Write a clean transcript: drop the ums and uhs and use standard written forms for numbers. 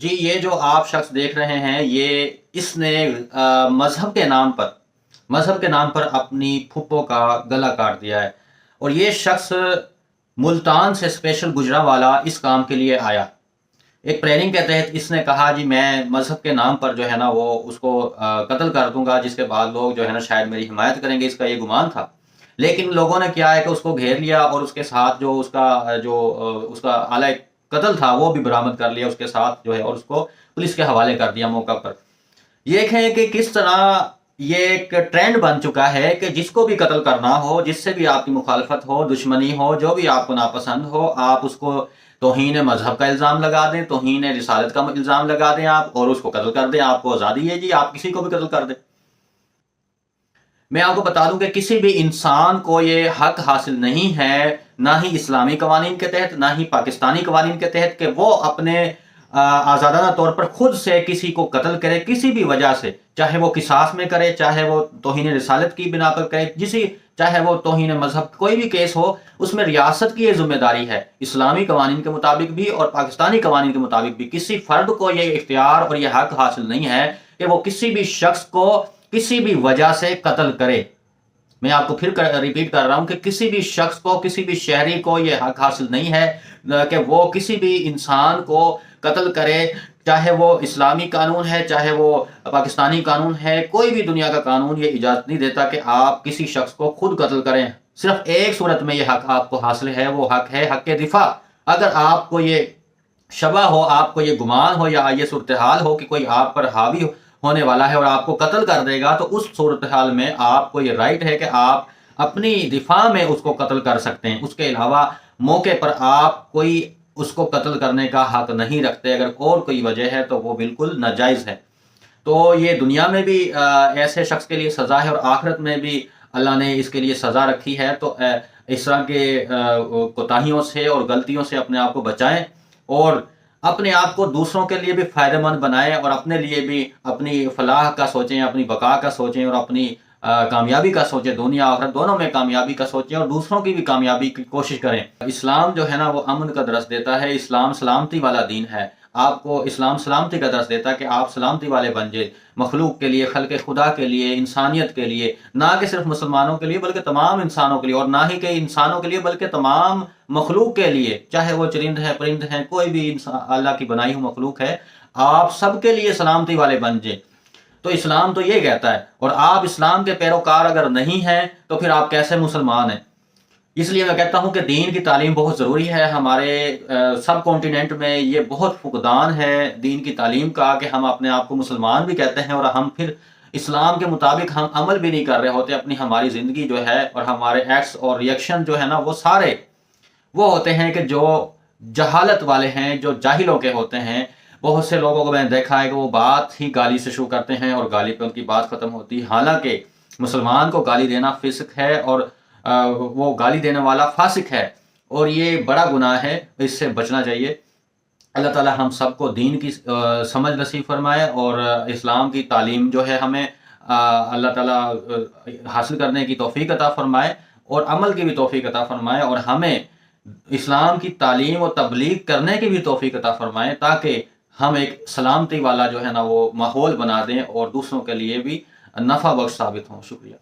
جی یہ جو آپ شخص دیکھ رہے ہیں اس نے مذہب کے نام پر اپنی پھپھو کا گلا کاٹ دیا ہے، اور یہ شخص ملتان سے اسپیشل گجرانوالہ اس کام کے لیے آیا۔ ایک پلاننگ کے تحت اس نے کہا جی میں مذہب کے نام پر جو ہے نا وہ اس کو قتل کر دوں گا، جس کے بعد لوگ جو ہے نا شاید میری حمایت کریں گے، اس کا یہ گمان تھا۔ لیکن لوگوں نے کیا ہے کہ اس کو گھیر لیا، اور اس کے ساتھ جو اس کا آلہ قتل تھا وہ بھی برآمد کر لیا اس کے ساتھ جو ہے، اور اس کو پولیس کے حوالے کر دیا موقع پر۔ یہ دیکھیں کہ کس طرح یہ ایک ٹرینڈ بن چکا ہے کہ جس کو بھی قتل کرنا ہو، جس سے بھی آپ کی مخالفت ہو، دشمنی ہو، جو بھی آپ کو ناپسند ہو، آپ اس کو توہین مذہب کا الزام لگا دیں، توہین رسالت کا الزام لگا دیں آپ، اور اس کو قتل کر دیں۔ آپ کو آزادی ہے جی، آپ کسی کو بھی قتل کر دیں۔ میں آپ کو بتا دوں کہ کسی بھی انسان کو یہ حق حاصل نہیں ہے، نہ ہی اسلامی قوانین کے تحت، نہ ہی پاکستانی قوانین کے تحت، کہ وہ اپنے آزادانہ طور پر خود سے کسی کو قتل کرے کسی بھی وجہ سے، چاہے وہ قصاص میں کرے، چاہے وہ توہین رسالت کی بنا پر کرے، چاہے وہ توہین مذہب کوئی بھی کیس ہو، اس میں ریاست کی یہ ذمہ داری ہے، اسلامی قوانین کے مطابق بھی اور پاکستانی قوانین کے مطابق بھی۔ کسی فرد کو یہ اختیار اور یہ حق حاصل نہیں ہے کہ وہ کسی بھی شخص کو کسی بھی وجہ سے قتل کرے۔ میں آپ کو پھر ریپیٹ کر رہا ہوں کہ کسی بھی شخص کو، کسی بھی شہری کو یہ حق حاصل نہیں ہے کہ وہ کسی بھی انسان کو قتل کرے، چاہے وہ اسلامی قانون ہے، چاہے وہ پاکستانی قانون ہے، کوئی بھی دنیا کا قانون یہ اجازت نہیں دیتا کہ آپ کسی شخص کو خود قتل کریں۔ صرف ایک صورت میں یہ حق آپ کو حاصل ہے، وہ حق ہے حق دفاع۔ اگر آپ کو یہ شبہ ہو، آپ کو یہ گمان ہو، یا یہ صورتحال ہو کہ کوئی آپ پر حاوی ہونے والا ہے اور آپ کو قتل کر دے گا، تو اس صورتحال میں آپ کو یہ رائٹ ہے کہ آپ اپنی دفاع میں اس کو قتل کر سکتے ہیں۔ اس کے علاوہ موقع پر آپ کوئی اس کو قتل کرنے کا حق نہیں رکھتے۔ اگر اور کوئی وجہ ہے تو وہ بالکل ناجائز ہے۔ تو یہ دنیا میں بھی ایسے شخص کے لیے سزا ہے، اور آخرت میں بھی اللہ نے اس کے لیے سزا رکھی ہے۔ تو اس طرح کے کوتاہیوں سے اور غلطیوں سے اپنے آپ کو بچائیں، اور اپنے آپ کو دوسروں کے لیے بھی فائدہ مند بنائیں، اور اپنے لیے بھی اپنی فلاح کا سوچیں، اپنی بقا کا سوچیں، اور اپنی کامیابی کا سوچیں، دنیا آخرت دونوں میں کامیابی کا سوچیں، اور دوسروں کی بھی کامیابی کی کوشش کریں۔ اسلام جو ہے نا وہ امن کا درس دیتا ہے، اسلام سلامتی والا دین ہے۔ آپ کو اسلام سلامتی کا درس دیتا ہے کہ آپ سلامتی والے بن جائیں، مخلوق کے لیے، خلق خدا کے لیے، انسانیت کے لیے، نہ کہ صرف مسلمانوں کے لیے بلکہ تمام انسانوں کے لیے، اور نہ ہی کہ انسانوں کے لیے بلکہ تمام مخلوق کے لیے، چاہے وہ چرند ہے، پرند ہیں، کوئی بھی اللہ کی بنائی ہوئی مخلوق ہے، آپ سب کے لیے سلامتی والے بن جائیں۔ تو اسلام تو یہ کہتا ہے، اور آپ اسلام کے پیروکار اگر نہیں ہیں تو پھر آپ کیسے مسلمان ہیں؟ اس لیے میں کہتا ہوں کہ دین کی تعلیم بہت ضروری ہے۔ ہمارے سب کانٹیننٹ میں یہ بہت فقدان ہے دین کی تعلیم کا، کہ ہم اپنے آپ کو مسلمان بھی کہتے ہیں، اور ہم پھر اسلام کے مطابق ہم عمل بھی نہیں کر رہے ہوتے۔ ہماری زندگی جو ہے اور ہمارے ایکٹس اور ریئیکشن جو ہے نا وہ سارے وہ ہوتے ہیں کہ جو جہالت والے ہیں، جو جاہلوں کے ہوتے ہیں۔ بہت سے لوگوں کو میں نے دیکھا ہے کہ وہ بات ہی گالی سے شروع کرتے ہیں، اور گالی پہ ان کی بات ختم ہوتی ہے، حالانکہ مسلمان کو گالی دینا فسق ہے، اور وہ گالی دینے والا فاسق ہے، اور یہ بڑا گناہ ہے، اس سے بچنا چاہیے۔ اللہ تعالی ہم سب کو دین کی سمجھ نصیب فرمائے، اور اسلام کی تعلیم جو ہے ہمیں اللہ تعالی حاصل کرنے کی توفیق عطا فرمائے، اور عمل کی بھی توفیق عطا فرمائے، اور ہمیں اسلام کی تعلیم و تبلیغ کرنے کی بھی توفیق عطا فرمائے، تاکہ ہم ایک سلامتی والا جو ہے نا وہ ماحول بنا دیں، اور دوسروں کے لیے بھی نفع بخش ثابت ہوں۔ شکریہ۔